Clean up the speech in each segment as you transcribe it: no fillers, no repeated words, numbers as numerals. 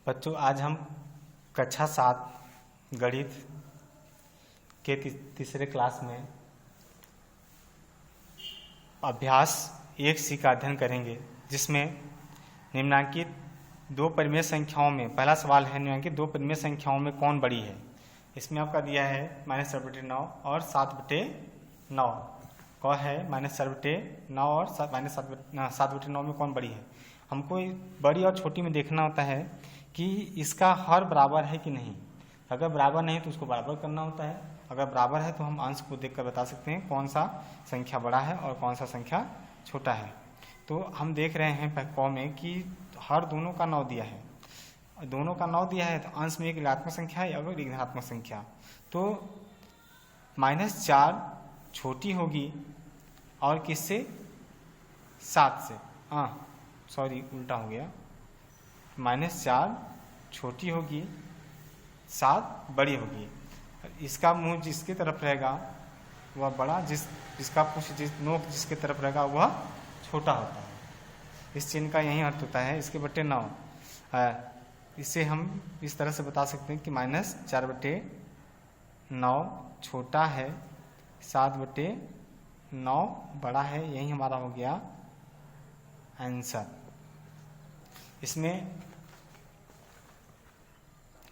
बच्चों, आज हम कक्षा 7 गणित के तीसरे क्लास में अभ्यास 1C का अध्ययन करेंगे, जिसमें निम्नांकित दो परिमेय संख्याओं में पहला सवाल है, निम्नांकित दो परिमेय संख्याओं में कौन बड़ी है। इसमें आपका दिया है -7/9 और 7/9 कौन है, -7/9 और -7/9 में कौन बड़ी है। हमको बड़ी और छोटी में देखना होता है कि इसका हर बराबर है कि नहीं। अगर बराबर नहीं तो उसको बराबर करना होता है, अगर बराबर है तो हम अंश को देखकर बता सकते हैं कौन सा संख्या बड़ा है और कौन सा संख्या छोटा है। तो हम देख रहे हैं क में कि हर दोनों का 9 दिया है, दोनों का 9 दिया है, तो अंश में एक ऋणात्मक संख्या है और एक धनात्मक संख्या। तो -4 छोटी होगी और किससे, 7 से। सॉरी उल्टा हो गया, -4 छोटी होगी, 7 बड़ी होगी। इसका मुंह जिसकी तरफ रहेगा वह बड़ा, जिसका पुष्ट नोक जिसके तरफ रहेगा वह छोटा होता है। इस चिन्ह का यही अर्थ होता है, इसके बटे 9। इसे हम इस तरह से बता सकते हैं कि -4/9 छोटा है, 7/9 बड़ा है। यही हमारा हो गया आंसर। इसमें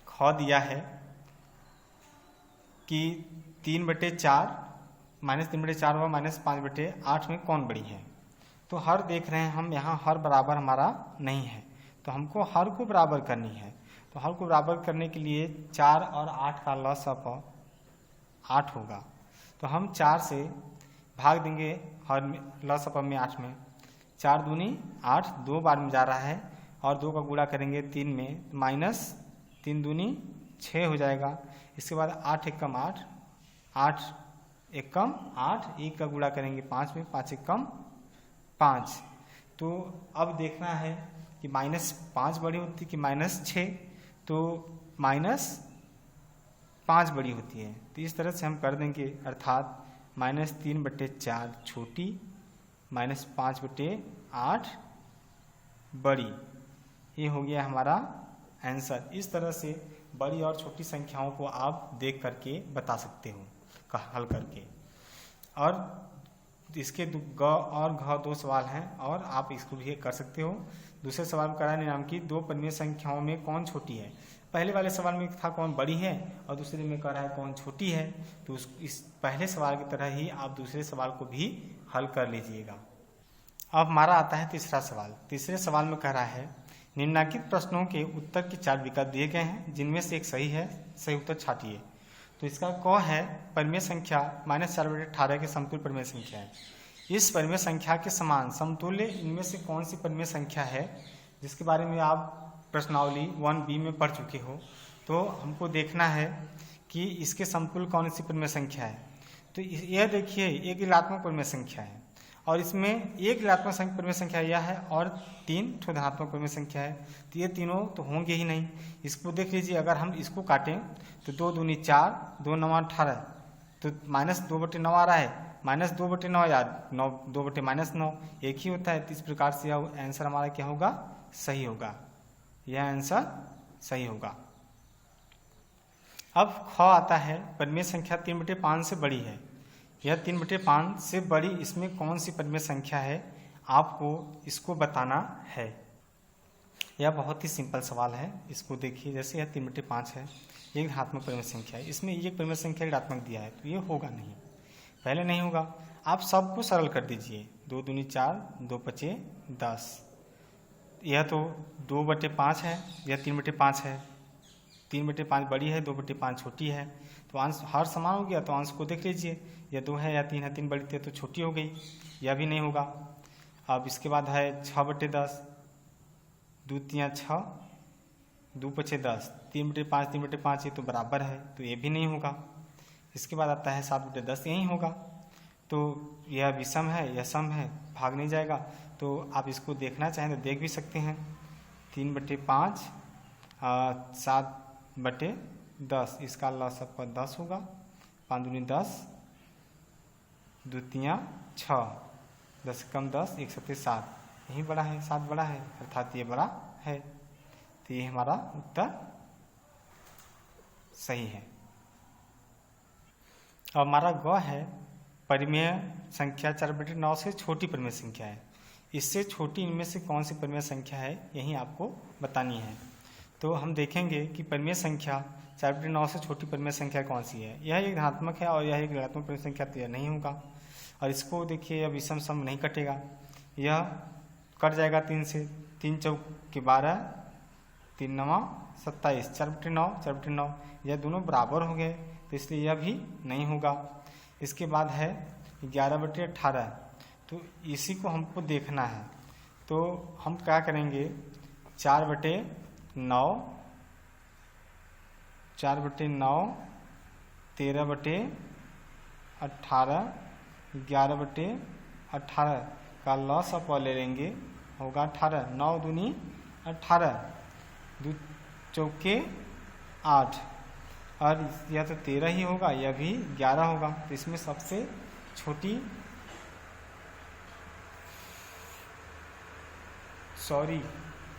ख दिया है कि 3/4 -3/4 व -5/8 में कौन बड़ी है। तो हर देख रहे हैं हम, यहाँ हर बराबर हमारा नहीं है, तो हमको हर को बराबर करनी है। तो हर को बराबर करने के लिए 4 और 8 का लसाअ 8 होगा। तो हम 4 से भाग देंगे हर लसाअ में 8 में, 4 दूनी 8, 2 बार में जा रहा है और 2 का गुणा करेंगे 3 में, -3 दूनी 6 हो जाएगा। इसके बाद 8 एकम 8, 8 एकम 8, 1 का गुणा करेंगे 5 में, 5 एकम 5। तो अब देखना है कि -5 बड़ी होती है कि -6, तो -5 बड़ी होती है। तो इस तरह से हम कर देंगे, अर्थात -3/4 छोटी, -5/8 बड़ी। ये हो गया हमारा आंसर। इस तरह से बड़ी और छोटी संख्याओं को आप देख करके बता सकते हो हल करके। और इसके ग और घ 2 सवाल हैं और आप इसको भी कर सकते हो। दूसरे सवाल में करा है निम्नांकित दो परिमेय संख्याओं में कौन छोटी है। पहले वाले सवाल में था कौन बड़ी है और दूसरे में कह रहा है कौन छोटी है। तो इस पहले सवाल की तरह ही आप दूसरे सवाल को भी हल कर लीजिएगा। अब हमारा आता है तीसरा सवाल। तीसरे सवाल में कह रहा है निम्नलिखित प्रश्नों के उत्तर के 4 विकल्प दिए गए हैं, जिनमें से एक सही है, सही उत्तर छाटिए। तो इसका क है परिमेय संख्या -4/18 के समतुल्य परिमेय संख्या है। इस परिमेय संख्या के समान समतुल्य इनमें से कौन सी परिमेय संख्या है, जिसके बारे में आप प्रश्नावली 1B में पढ़ चुके हो। तो हमको देखना है कि इसके समतुल्य कौन सी परिमेय संख्या है। तो यह देखिए एक ऋणात्मक परिमेय संख्या है और इसमें एक ऋणात्मक परिमेय संख्या यह है और 3 धनात्मक परिमेय संख्या है। तो ये तीनों तो होंगे ही नहीं। इसको देख लीजिए, अगर हम इसको काटें तो 2 दूनी 4, 2 9 18, तो -2/9 आ रहा है, -2/9 यार 9, 2/-9 एक ही होता है। तो इस प्रकार से यह आंसर हमारा क्या होगा, सही होगा। यह आंसर सही होगा। अब ख आता है परिमेय संख्या 3/5 से बड़ी है। यह 3/5 से बड़ी इसमें कौन सी परिमेय संख्या है, आपको इसको बताना है। यह बहुत ही सिंपल सवाल है। इसको देखिए, जैसे यह 3/5 है, एक धनात्मक परिमेय संख्या है, इसमें एक परिमेय संख्या ऋणात्मक दिया है, तो ये होगा नहीं, पहले नहीं होगा। आप सबको सरल कर दीजिए, 2 दूनी 4, 2 5 10। यह तो 2/5 है, यह 3/5 है। 3/5 बड़ी है, 2/5 छोटी है। तो अंश हर समान हो गया, तो अंश को देख लीजिए, यह 2 है या 3 है, 3 बड़ी थी तो छोटी हो गई, यह भी नहीं होगा। अब इसके बाद है 6/10, 2 3 6, 2 5 10, 3/5 3/5 ये तो बराबर है, तो ये भी नहीं होगा। इसके बाद आता है 7/10, यही होगा। तो यह विषम है, यह सम है, भाग नहीं जाएगा। तो आप इसको देखना चाहें तो देख भी सकते हैं। 3/5 7/10, इसका लसाअ 10 होगा, 5 दूनी 10, 2 3 6, 10 कम 10, 1 7 7, यही बड़ा है, 7 बड़ा है, अर्थात ये बड़ा है। तो ये हमारा उत्तर सही है। अब हमारा ग है परिमेय संख्या 4/9 से छोटी परिमेय संख्या है। इससे छोटी इनमें से कौन सी परिमेय संख्या है यही आपको बतानी है। तो हम देखेंगे कि परिमेय संख्या 4/9 से छोटी परिमेय संख्या कौन सी है। यह एक धनात्मक है और यह एक ऋणात्मक परिमेय संख्या, तो यह नहीं होगा। और इसको देखिए, अब विषम सम नहीं कटेगा, यह कट जाएगा 3 से। 3 चौक के 12, 3 9 27, 4/9 4/9, यह दोनों बराबर हो गए, तो इसलिए यह भी नहीं होगा। इसके बाद है 11/18, तो इसी को हमको देखना है। तो हम क्या करेंगे, 4/9, 13/18, 11/18 का लॉस अप ले लेंगे, होगा 18, 9 दूनी 18, 2 चौके 8, और यह तो 13 ही होगा, यह भी 11 होगा। तो इसमें सबसे छोटी,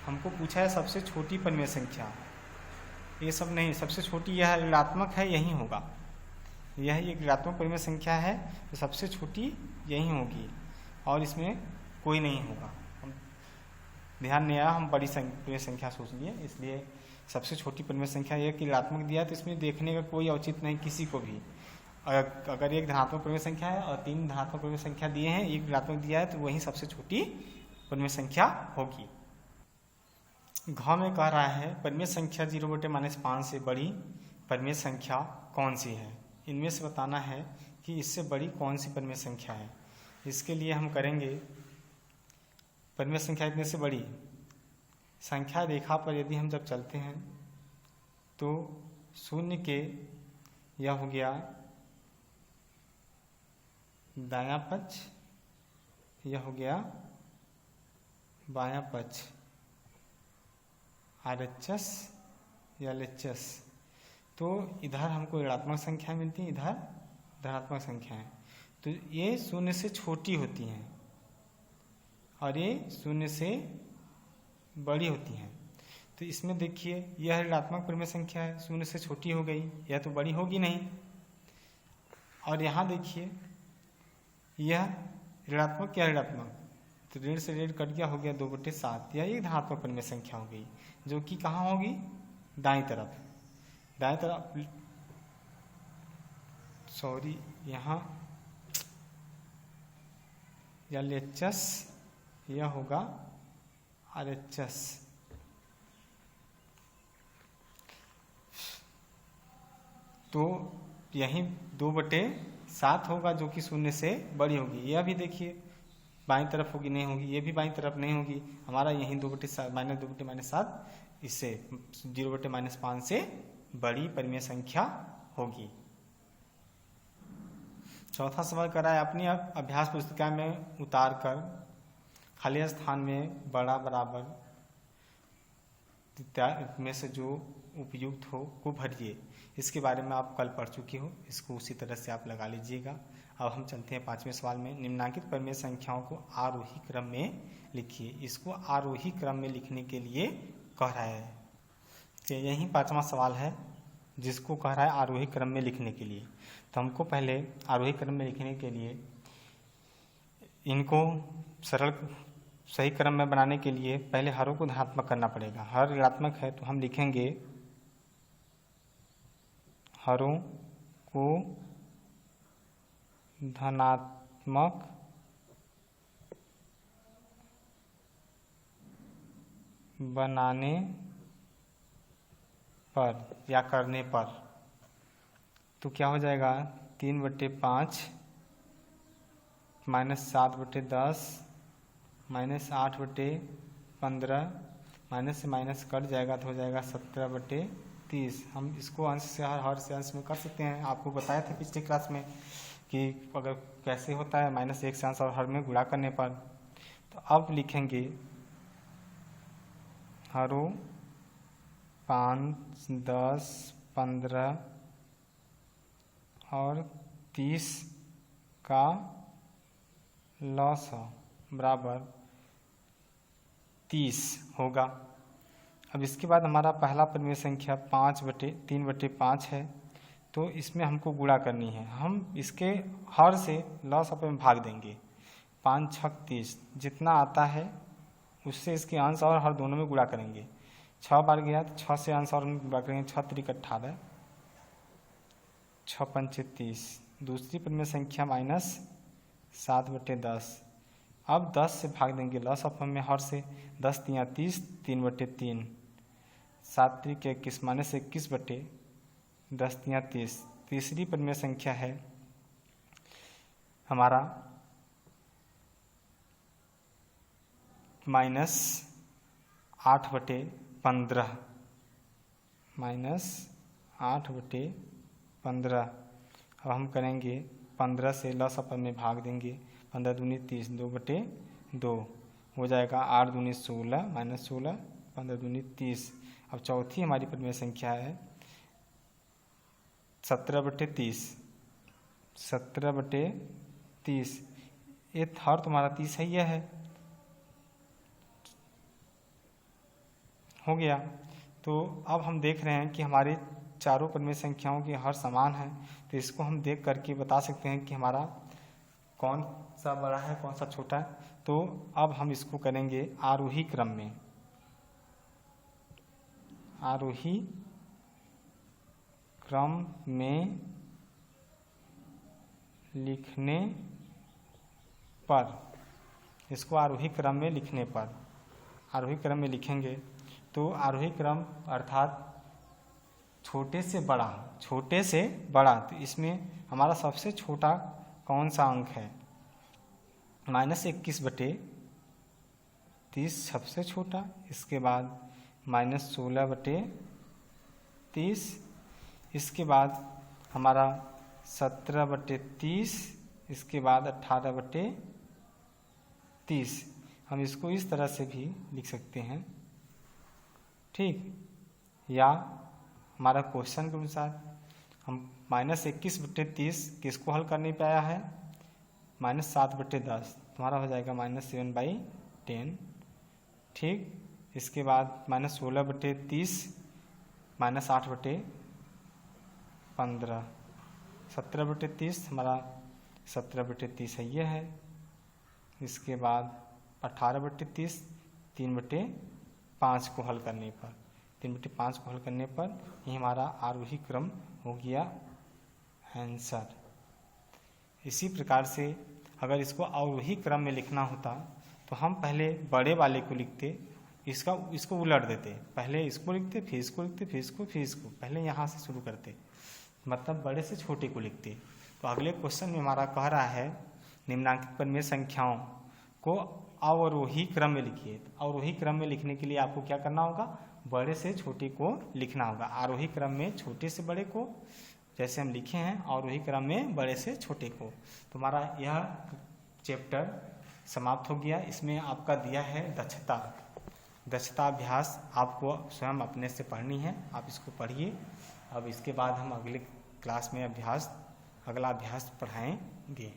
हमको पूछा है सबसे छोटी परिमेय संख्या, ये सब नहीं, सबसे छोटी यह ऋणात्मक है, यही होगा। यह एक ऋणात्मक परिमेय संख्या है, तो सबसे छोटी यही होगी और इसमें कोई नहीं होगा। हम ध्यान नहीं आया, हम बड़ी परिमेय संख्या सोच लिए, इसलिए सबसे छोटी परिमेय संख्या यह कि ऋणात्मक दिया है, तो इसमें देखने का कोई औचित्य नहीं किसी को भी। अगर एक धनात्मक परिमेय संख्या है और 3 धनात्मक परिमेय संख्या दिए हैं, एक ऋणात्मक दिया है, तो वही सबसे छोटी परिमेय संख्या होगी। घ में कह रहा है परिमेय संख्या 0/-5 से बड़ी परिमेय संख्या कौन सी है। इनमें से बताना है कि इससे बड़ी कौन सी परिमेय संख्या है। इसके लिए हम करेंगे, परिमेय संख्या इतने से बड़ी संख्या रेखा पर यदि हम जब चलते हैं तो 0 के यह हो गया दायां पक्ष, यह हो गया बायां पक्ष, RHS या LHS। तो इधर हमको ऋणात्मक संख्या मिलती है, इधर धनात्मक संख्या है। तो ये 0 से छोटी होती हैं और ये 0 से बड़ी होती हैं। तो इसमें देखिए, यह ऋणात्मक परिमेय संख्या है, 0 से छोटी हो गई, यह तो बड़ी होगी नहीं। और यहाँ देखिए, यह ऋणात्मक, क्या ऋणात्मक, तो ऋण से ऋण कट गया, हो गया 2/7, यह एक धनात्मक परिमेय संख्या हो गई, जो कि कहाँ होगी, दाईं तरफ। यहाँ LHS, यह होगा RHS। तो यही 2/7 होगा, जो कि 0 से बड़ी होगी। यह भी देखिए बाईं तरफ होगी, नहीं होगी, ये भी बाईं तरफ नहीं होगी, हमारा यही 2/7 इससे 0/-5 से बड़ी परिमेय संख्या होगी। चौथा सवाल करा है, अपनी अभ्यास पुस्तिका में उतार कर खाली स्थान में बड़ा बराबर में से जो उपयुक्त हो को भरिए। इसके बारे में आप कल पढ़ चुके हो, इसको उसी तरह से आप लगा लीजिएगा। अब हम चलते हैं 5वें सवाल में। निम्नांकित परिमेय संख्याओं को आरोही क्रम में लिखिए। इसको आरोही क्रम में लिखने के लिए कह रहा है, तो यही 5वां सवाल है जिसको कह रहा है आरोही क्रम में लिखने के लिए। तो हमको पहले आरोही क्रम में लिखने के लिए इनको सरल सही क्रम में बनाने के लिए पहले हरों को धनात्मक करना पड़ेगा। हर ऋणात्मक है तो हम लिखेंगे हरों को धनात्मक बनाने पर या करने पर तो क्या हो जाएगा, 3/5 -7/10 -8/15 माइनस से माइनस कट जाएगा तो हो जाएगा 17/30। हम इसको अंश से हर से अंश में कर सकते हैं। आपको बताया था पिछली क्लास में कि अगर कैसे होता है, -1 से अंश और हर में गुणा करने पर। तो अब लिखेंगे हरों 5, 10, 15 और 30 का लॉस बराबर 30 होगा। अब इसके बाद हमारा पहला परिमेय संख्या 3/5 है, तो इसमें हमको गुणा करनी है। हम इसके हर से लॉस में भाग देंगे। 5 छक 30 जितना आता है उससे इसके अंश और हर दोनों में गुणा करेंगे। 6 बार गया तो 6 से अंश और गुणा करेंगे। 6 त्रिक 18, 6 पंचे 30। दूसरी परिमेय संख्या -7/10। अब 10 से भाग देंगे लॉस ऑफ में हर से। 10 तिया 30, 3/3। 7 त्रिक 21 -21/10 तिया 30। तीसरी परिमेय संख्या है हमारा -8/15। -8/15। अब हम करेंगे 15 से लॉस ऑफ में भाग देंगे। 15 दूनी 30, 2/2 हो जाएगा। 8 दूनी 16 -16, 15 दूनी 30। अब चौथी हमारी परिमेय संख्या है 17/30। 17/30 ये हर तुम्हारा 30 है, यह है, हो गया। तो अब हम देख रहे हैं कि हमारे चारों परिमेय संख्याओं के हर समान है, तो इसको हम देख करके बता सकते हैं कि हमारा कौन सा बड़ा है कौन सा छोटा है। तो अब हम इसको करेंगे आरोही क्रम में। आरोही क्रम में लिखने पर, इसको आरोही क्रम में लिखने पर, आरोही क्रम में लिखेंगे तो आरोही क्रम अर्थात छोटे से बड़ा, छोटे से बड़ा। तो इसमें हमारा सबसे छोटा कौन सा अंक है? -21/30 सबसे छोटा। इसके बाद -16/30। इसके बाद हमारा 17/30। इसके बाद 18/30। हम इसको इस तरह से भी लिख सकते हैं, ठीक। या हमारा क्वेश्चन के अनुसार हम -21/30 किसको हल कर नहीं पाया है? -7/10 तुम्हारा हो जाएगा -7/10, ठीक। इसके बाद -16/30 -8/15। 17/30 हमारा 17/30 है, ये है। इसके बाद 18/30 3/5 को हल करने पर, 3/5 को हल करने पर ये हमारा आरोही क्रम हो गया आंसर। इसी प्रकार से अगर इसको अवरोही क्रम में लिखना होता तो हम पहले बड़े वाले को लिखते, इसको उलट देते। पहले इसको लिखते, फिर इसको लिखते, फिर इसको, फिर इसको, पहले यहाँ से शुरू करते, मतलब बड़े से छोटे को लिखते। तो अगले क्वेश्चन में हमारा कह रहा है निम्नांकित परिमेय संख्याओं को अवरोही क्रम में लिखिए। अवरोही क्रम में लिखने के लिए आपको क्या करना होगा? बड़े से छोटे को लिखना होगा। आरोही क्रम में छोटे से बड़े को, जैसे हम लिखे हैं, आरोही क्रम में बड़े से छोटे को। तो हमारा यह चैप्टर समाप्त हो गया। इसमें आपका दिया है दक्षता अभ्यास, आपको स्वयं अपने से पढ़नी है, आप इसको पढ़िए। अब इसके बाद हम अगले क्लास में अगला अभ्यास पढ़ाएंगे।